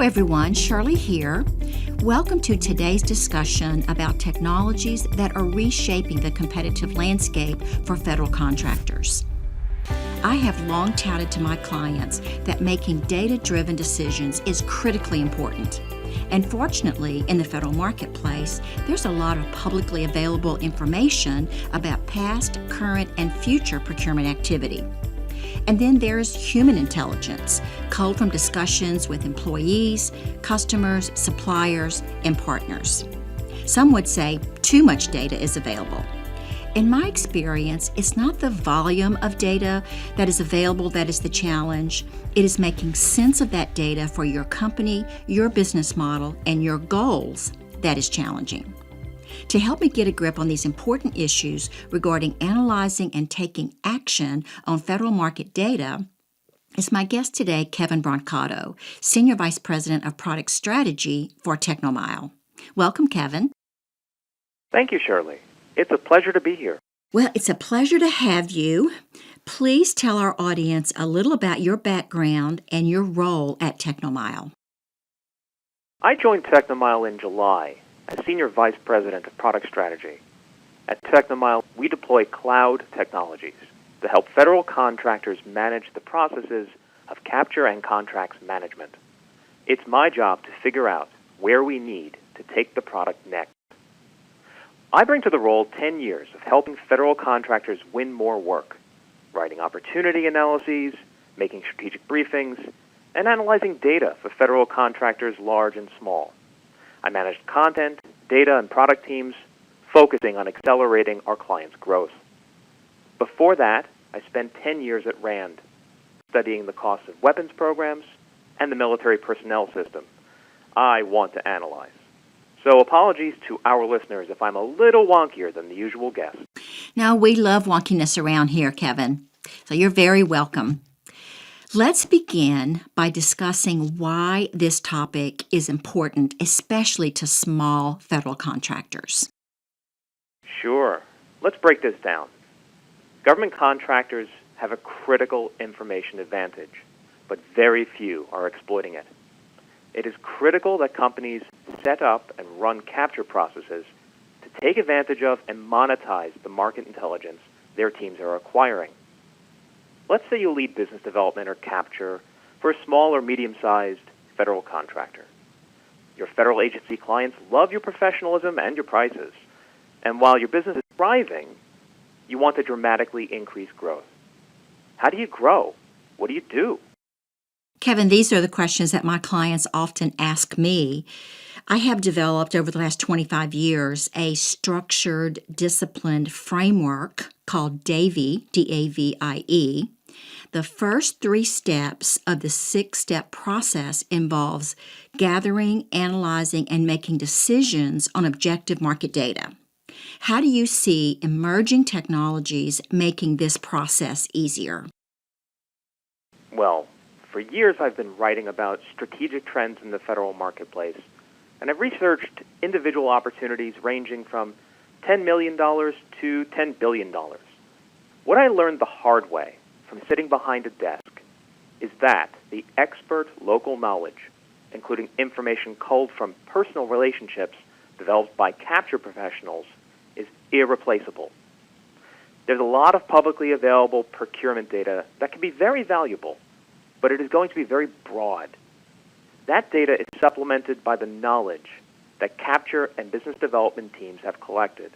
everyone, Shirley here. Welcome to today's discussion about technologies that are reshaping the competitive landscape for federal contractors. I have long touted to my clients that making data-driven decisions is critically important. And fortunately, in the federal marketplace, there's a lot of publicly available information about past, current, and future procurement activity. And then there's human intelligence, culled from discussions with employees, customers, suppliers, and partners. Some would say too much data is available. In my experience, it's not the volume of data that is available that is the challenge. It is making sense of that data for your company, your business model, and your goals that is challenging. To help me get a grip on these important issues regarding analyzing and taking action on federal market data is my guest today, Kevin Brancato, Senior Vice President of Product Strategy for TechnoMile. Welcome, Kevin. Thank you, Shirley. It's a pleasure to be here. Well, it's a pleasure to have you. Please tell our audience a little about your background and your role at TechnoMile. I joined TechnoMile in July as Senior Vice President of Product Strategy. At TechnoMile, we deploy cloud technologies to help federal contractors manage the processes of capture and contracts management. It's my job to figure out where we need to take the product next. I bring to the role 10 years of helping federal contractors win more work, writing opportunity analyses, making strategic briefings, and analyzing data for federal contractors large and small. I managed content, data, and product teams, focusing on accelerating our clients' growth. Before that, I spent 10 years at RAND, studying the cost of weapons programs and the military personnel system. I want to analyze. So apologies to our listeners if I'm a little wonkier than the usual guest. Now, we love wonkiness around here, Kevin, so you're very welcome. Let's begin by discussing why this topic is important, especially to small federal contractors. Sure. Let's break this down. Government contractors have a critical information advantage, but very few are exploiting it. It is critical that companies set up and run capture processes to take advantage of and monetize the market intelligence their teams are acquiring. Let's say you lead business development or capture for a small or medium-sized federal contractor. Your federal agency clients love your professionalism and your prices. And while your business is thriving, you want to dramatically increase growth. How do you grow? What do you do? Kevin, these are the questions that my clients often ask me. I have developed over the last 25 years a structured, disciplined framework called DAVIE, D-A-V-I-E. The first 3 steps of the 6-step process involves gathering, analyzing, and making decisions on objective market data. How do you see emerging technologies making this process easier? Well, for years I've been writing about strategic trends in the federal marketplace, and I've researched individual opportunities ranging from $10 million to $10 billion. What I learned the hard way from sitting behind a desk is that the expert local knowledge, including information culled from personal relationships developed by capture professionals, is irreplaceable. There's a lot of publicly available procurement data that can be very valuable, but it is going to be very broad. That data is supplemented by the knowledge that capture and business development teams have collected.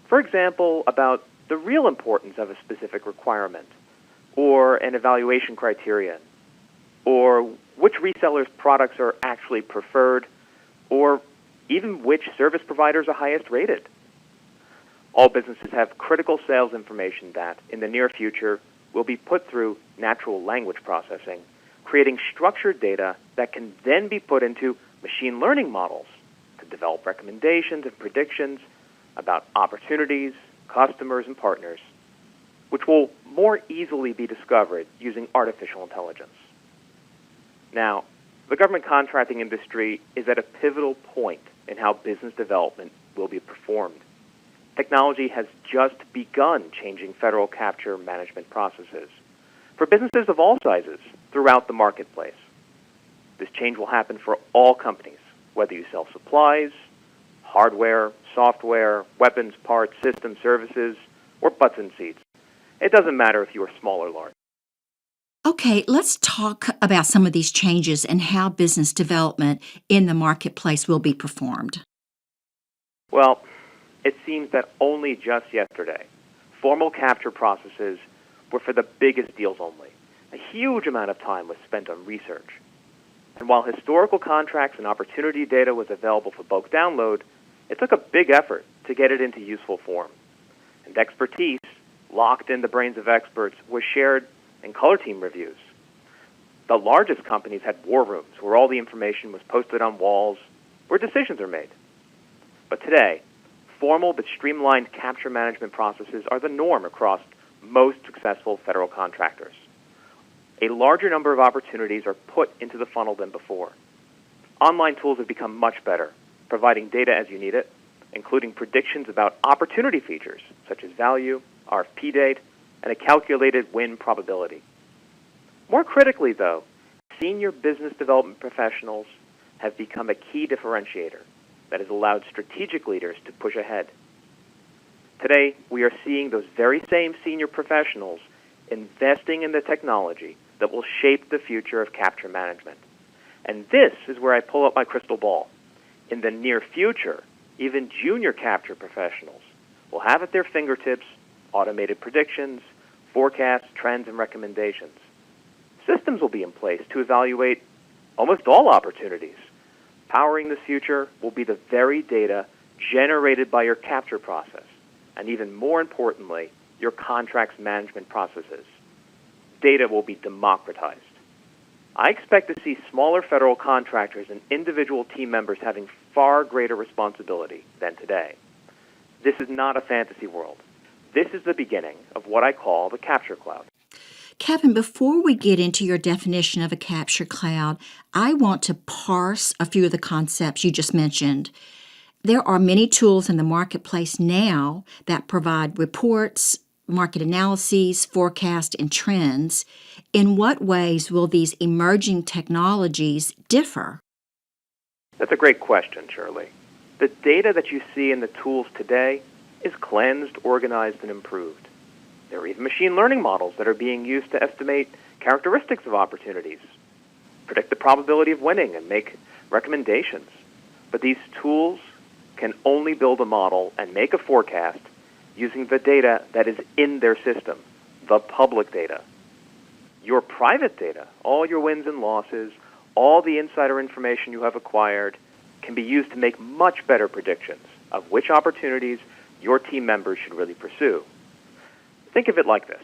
For example, about the real importance of a specific requirement, or an evaluation criterion, or which resellers' products are actually preferred, or even which service providers are highest rated. All businesses have critical sales information that, in the near future, will be put through natural language processing, creating structured data that can then be put into machine learning models to develop recommendations and predictions about opportunities, customers, and partners, which will more easily be discovered using artificial intelligence. Now, the government contracting industry is at a pivotal point in how business development will be performed. Technology has just begun changing federal capture management processes for businesses of all sizes throughout the marketplace. This change will happen for all companies, whether you sell supplies, hardware, software, weapons, parts, systems, services, or butts and seats. It doesn't matter if you are small or large. Okay, let's talk about some of these changes and how business development in the marketplace will be performed. Well, it seems that only just yesterday, formal capture processes were for the biggest deals only. A huge amount of time was spent on research. And while historical contracts and opportunity data was available for bulk download, it took a big effort to get it into useful form. And expertise, locked in the brains of experts, was shared in color team reviews. The largest companies had war rooms where all the information was posted on walls where decisions are made. But today, formal but streamlined capture management processes are the norm across most successful federal contractors. A larger number of opportunities are put into the funnel than before. Online tools have become much better, providing data as you need it, including predictions about opportunity features such as value, RFP date, and a calculated win probability. More critically, though, senior business development professionals have become a key differentiator that has allowed strategic leaders to push ahead. Today, we are seeing those very same senior professionals investing in the technology that will shape the future of capture management. And this is where I pull up my crystal ball. In the near future, even junior capture professionals will have at their fingertips automated predictions, forecasts, trends, and recommendations. Systems will be in place to evaluate almost all opportunities. Powering this future will be the very data generated by your capture process, and even more importantly, your contracts management processes. Data will be democratized. I expect to see smaller federal contractors and individual team members having far greater responsibility than today. This is not a fantasy world. This is the beginning of what I call the capture cloud. Kevin, before we get into your definition of a capture cloud, I want to parse a few of the concepts you just mentioned. There are many tools in the marketplace now that provide reports, market analyses, forecasts, and trends. In what ways will these emerging technologies differ? That's a great question, Shirley. The data that you see in the tools today is cleansed, organized, and improved. There are even machine learning models that are being used to estimate characteristics of opportunities, predict the probability of winning, and make recommendations. But these tools can only build a model and make a forecast using the data that is in their system, the public data. Your private data, all your wins and losses, all the insider information you have acquired, can be used to make much better predictions of which opportunities your team members should really pursue. Think of it like this.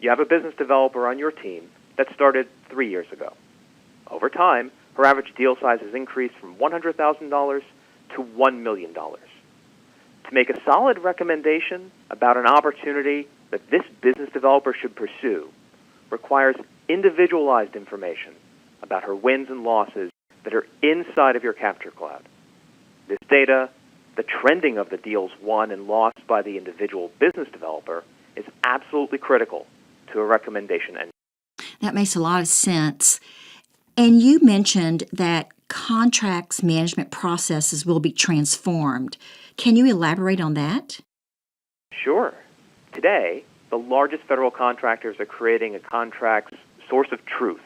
You have a business developer on your team that started 3 years ago. Over time, her average deal size has increased from $100,000 to $1 million. To make a solid recommendation about an opportunity that this business developer should pursue requires individualized information about her wins and losses that are inside of your capture cloud. This data, the trending of the deals won and lost by the individual business developer, is absolutely critical to a recommendation engine. That makes a lot of sense. And you mentioned that contracts management processes will be transformed. Can you elaborate on that? Sure. Today, the largest federal contractors are creating a contract's source of truth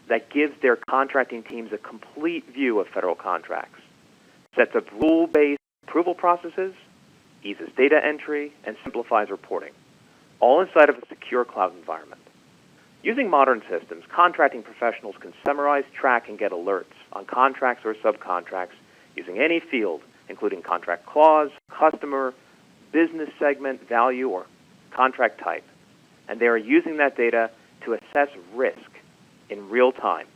that gives their contracting teams a complete view of federal contracts, sets up rule-based approval processes, eases data entry, and simplifies reporting, all inside of a secure cloud environment. Using modern systems, contracting professionals can summarize, track, and get alerts on contracts or subcontracts using any field, including contract clause, customer, business segment, value, or contract type. And they are using that data to assess risk in real time.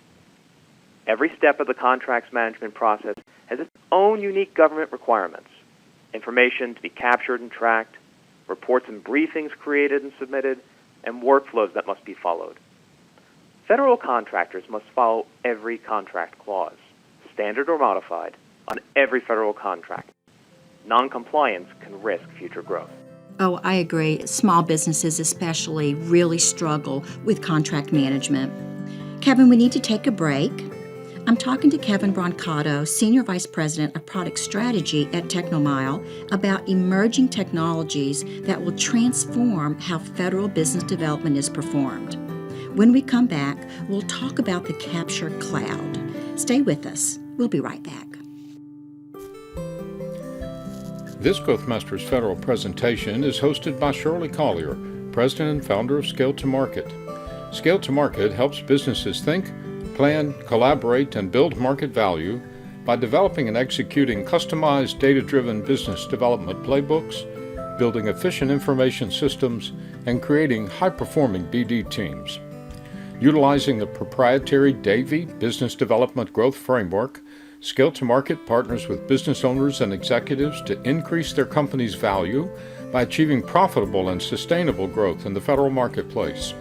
Every step of the contracts management process has its own unique government requirements, information to be captured and tracked, reports and briefings created and submitted, and workflows that must be followed. Federal contractors must follow every contract clause, standard or modified, on every federal contract. Non-compliance can risk future growth. Oh, I agree. Small businesses especially really struggle with contract management. Kevin, we need to take a break. I'm talking to Kevin Brancato, Senior Vice President of Product Strategy at TechnoMile, about emerging technologies that will transform how federal business development is performed. When we come back, we'll talk about the Capture Cloud. Stay with us. We'll be right back. This Growthmasters Federal presentation is hosted by Shirley Collier, President and founder of Scale to Market. Scale to Market helps businesses think, plan, collaborate, and build market value by developing and executing customized data-driven business development playbooks, building efficient information systems, and creating high-performing BD teams. Utilizing the proprietary Davy Business Development Growth Framework, Scale to Market partners with business owners and executives to increase their company's value by achieving profitable and sustainable growth in the federal marketplace.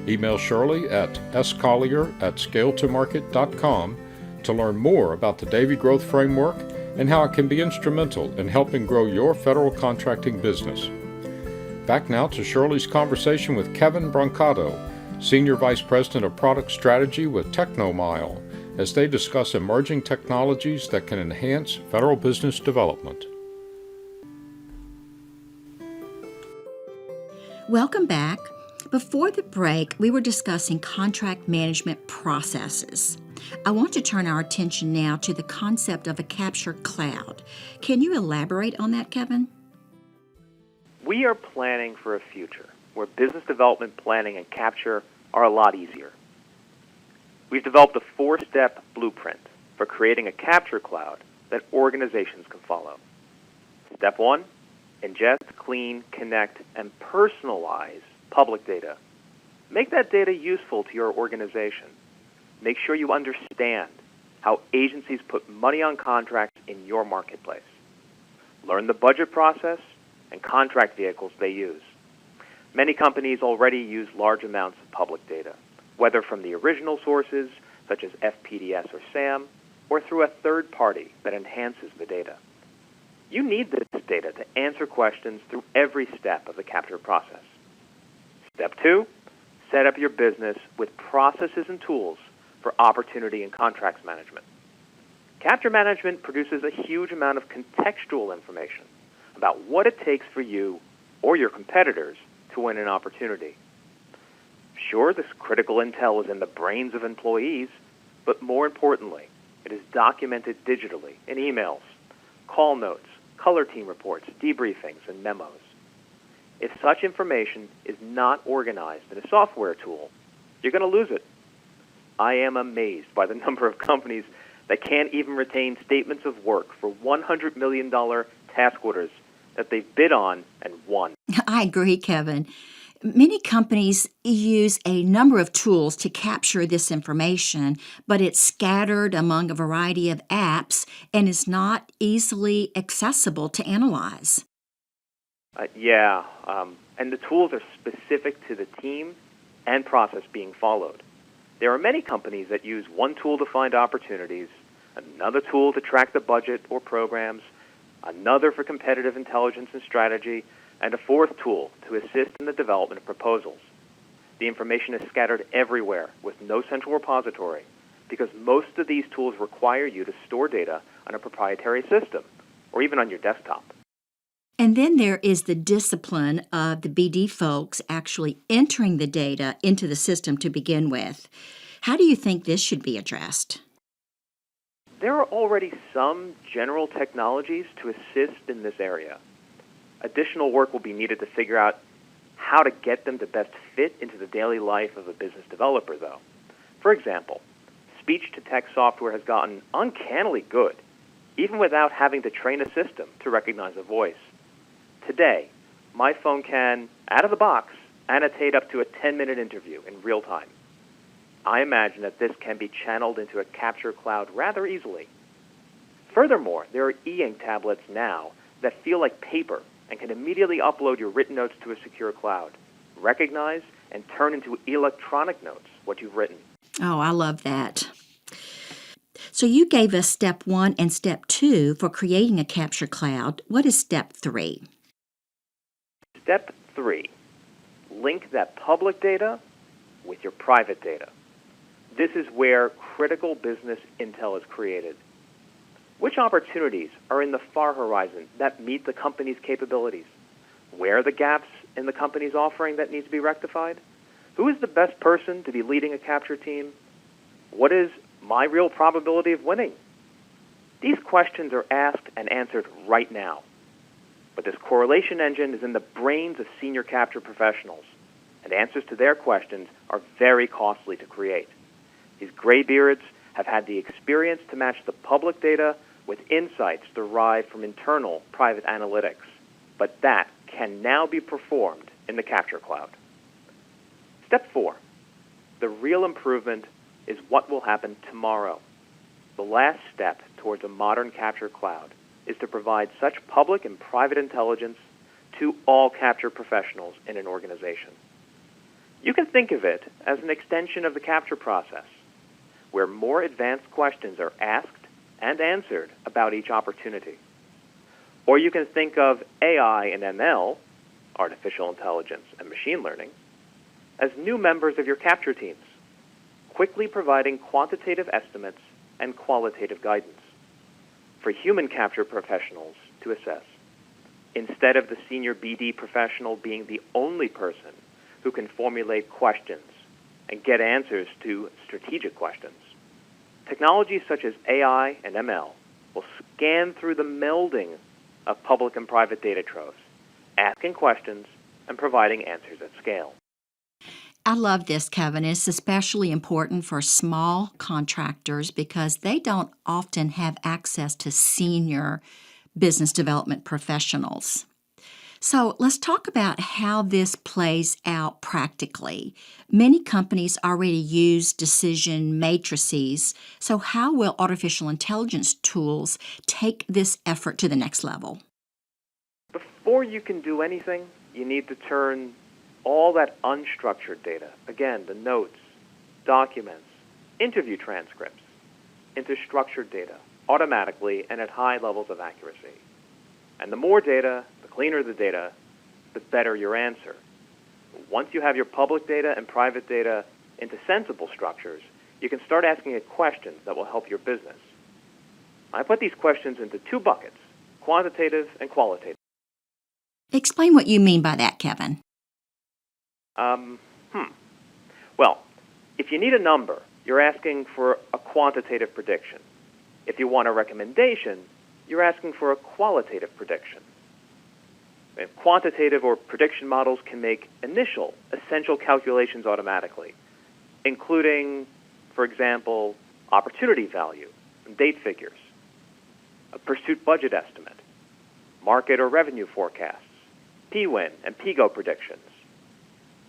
Email Shirley at scollier@scaletomarket.com to learn more about the Davy Growth Framework and how it can be instrumental in helping grow your federal contracting business. Back now to Shirley's conversation with Kevin Brancato, Senior Vice President of Product Strategy with TechnoMile, as they discuss emerging technologies that can enhance federal business development. Welcome back. Before the break, we were discussing contract management processes. I want to turn our attention now to the concept of a Capture Cloud. Can you elaborate on that, Kevin? We are planning for a future where business development planning and capture are a lot easier. We've developed a 4-step blueprint for creating a capture cloud that organizations can follow. Step 1, ingest, clean, connect, and personalize public data. Make that data useful to your organization. Make sure you understand how agencies put money on contracts in your marketplace. Learn the budget process and contract vehicles they use. Many companies already use large amounts of public data, whether from the original sources, such as FPDS or SAM, or through a third party that enhances the data. You need this data to answer questions through every step of the capture process. Step 2, set up your business with processes and tools for opportunity and contracts management. Capture management produces a huge amount of contextual information about what it takes for you or your competitors to win an opportunity. Sure, this critical intel is in the brains of employees, but more importantly, it is documented digitally in emails, call notes, color team reports, debriefings, and memos. If such information is not organized in a software tool, you're going to lose it. I am amazed by the number of companies that can't even retain statements of work for $100 million task orders that they've bid on and won. I agree, Kevin. Many companies use a number of tools to capture this information, but it's scattered among a variety of apps and is not easily accessible to analyze. And the tools are specific to the team and process being followed. There are many companies that use one tool to find opportunities, another tool to track the budget or programs, another for competitive intelligence and strategy, and a fourth tool to assist in the development of proposals. The information is scattered everywhere with no central repository because most of these tools require you to store data on a proprietary system or even on your desktop. And then there is the discipline of the BD folks actually entering the data into the system to begin with. How do you think this should be addressed? There are already some general technologies to assist in this area. Additional work will be needed to figure out how to get them to best fit into the daily life of a business developer, though. For example, speech-to-text software has gotten uncannily good, even without having to train a system to recognize a voice. Today, my phone can, out of the box, annotate up to a 10-minute interview in real time. I imagine that this can be channeled into a capture cloud rather easily. Furthermore, there are e-ink tablets now that feel like paper and can immediately upload your written notes to a secure cloud, recognize, and turn into electronic notes what you've written. Oh, I love that. So you gave us step 1 and step 2 for creating a capture cloud. What is step 3? Step 3, link that public data with your private data. This is where critical business intel is created. Which opportunities are in the far horizon that meet the company's capabilities? Where are the gaps in the company's offering that need to be rectified? Who is the best person to be leading a capture team? What is my real probability of winning? These questions are asked and answered right now. But this correlation engine is in the brains of senior capture professionals, and answers to their questions are very costly to create. These graybeards have had the experience to match the public data with insights derived from internal private analytics, but that can now be performed in the Capture Cloud. Step 4. The real improvement is what will happen tomorrow. The last step towards a modern Capture Cloud is to provide such public and private intelligence to all capture professionals in an organization. You can think of it as an extension of the capture process, where more advanced questions are asked and answered about each opportunity. Or you can think of AI and ML, artificial intelligence and machine learning, as new members of your capture teams, quickly providing quantitative estimates and qualitative guidance for human capture professionals to assess, instead of the senior BD professional being the only person who can formulate questions and get answers to strategic questions. Technologies such as AI and ML will scan through the melding of public and private data troves, asking questions and providing answers at scale. I love this, Kevin. It's especially important for small contractors because they don't often have access to senior business development professionals. So let's talk about how this plays out practically. Many companies already use decision matrices, so how will artificial intelligence tools take this effort to the next level? Before you can do anything, you need to turn all that unstructured data, again, the notes, documents, interview transcripts, into structured data automatically and at high levels of accuracy. And the more data, the cleaner the data, the better your answer. Once you have your public data and private data into sensible structures, you can start asking it questions that will help your business. I put these questions into two buckets, quantitative and qualitative. Explain what you mean by that, Kevin. Well, if you need a number, you're asking for a quantitative prediction. If you want a recommendation, you're asking for a qualitative prediction. And quantitative or prediction models can make initial, essential calculations automatically, including, for example, opportunity value and date figures, a pursuit budget estimate, market or revenue forecasts, P-win and P-go predictions,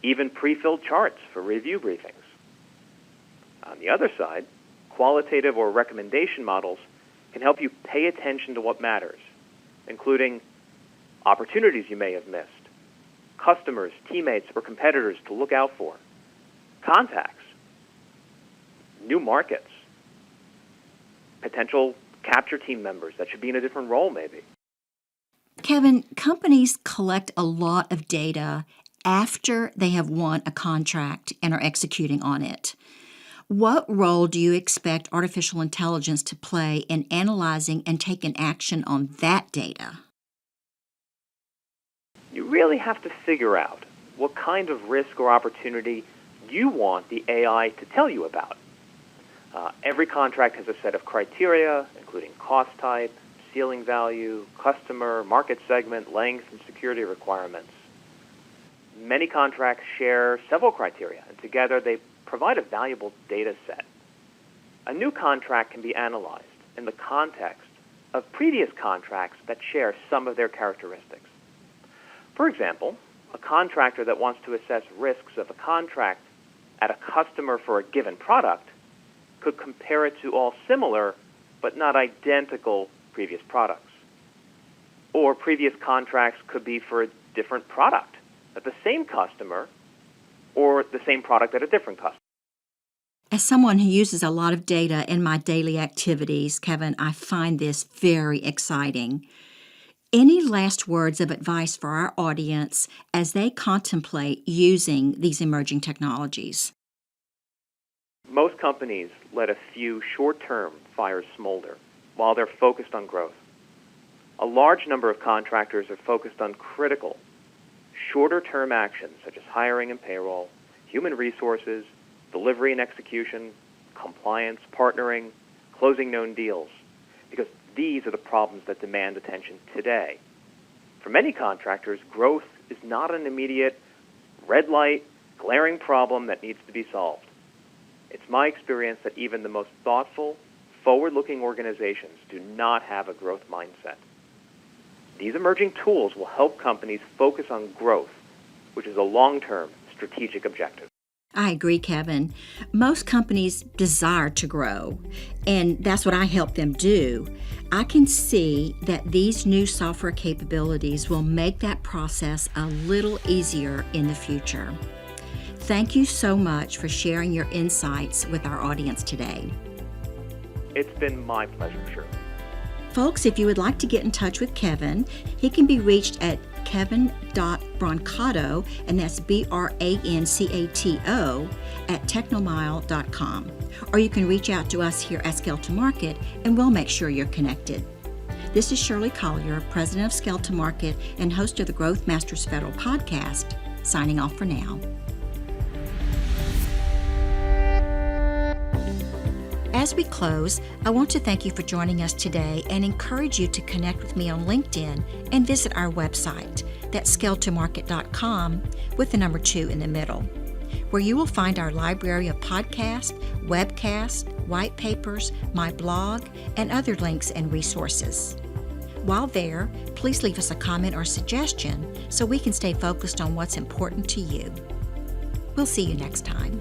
even pre-filled charts for review briefings. On the other side, qualitative or recommendation models can help you pay attention to what matters, including opportunities you may have missed, customers, teammates, or competitors to look out for, contacts, new markets, potential capture team members that should be in a different role maybe. Kevin, companies collect a lot of data after they have won a contract and are executing on it. What role do you expect artificial intelligence to play in analyzing and taking action on that data? You really have to figure out what kind of risk or opportunity you want the AI to tell you about. Every contract has a set of criteria, including cost type, ceiling value, customer, market segment, length, and security requirements. Many contracts share several criteria, and together they provide a valuable data set. A new contract can be analyzed in the context of previous contracts that share some of their characteristics. For example, a contractor that wants to assess risks of a contract at a customer for a given product could compare it to all similar but not identical previous products. Or previous contracts could be for a different product at the same customer or the same product at a different customer. As someone who uses a lot of data in my daily activities, Kevin, I find this very exciting. Any last words of advice for our audience as they contemplate using these emerging technologies? Most companies let a few short-term fires smolder while they're focused on growth. A large number of contractors are focused on critical, shorter-term actions such as hiring and payroll, human resources, delivery and execution, compliance, partnering, closing known deals, because these are the problems that demand attention today. For many contractors, growth is not an immediate, red light, glaring problem that needs to be solved. It's my experience that even the most thoughtful, forward-looking organizations do not have a growth mindset. These emerging tools will help companies focus on growth, which is a long-term strategic objective. I agree, Kevin. Most companies desire to grow, and that's what I help them do. I can see that these new software capabilities will make that process a little easier in the future. Thank you so much for sharing your insights with our audience today. It's been my pleasure, Shirley. Folks, if you would like to get in touch with Kevin, he can be reached at kevin.brancato, and that's Brancato, at technomile.com. Or you can reach out to us here at Scale to Market, and we'll make sure you're connected. This is Shirley Collier, President of Scale to Market and host of the Growth Masters Federal Podcast, signing off for now. As we close, I want to thank you for joining us today and encourage you to connect with me on LinkedIn and visit our website, that's scaletomarket.com with the number 2 in the middle, where you will find our library of podcasts, webcasts, white papers, my blog, and other links and resources. While there, please leave us a comment or suggestion so we can stay focused on what's important to you. We'll see you next time.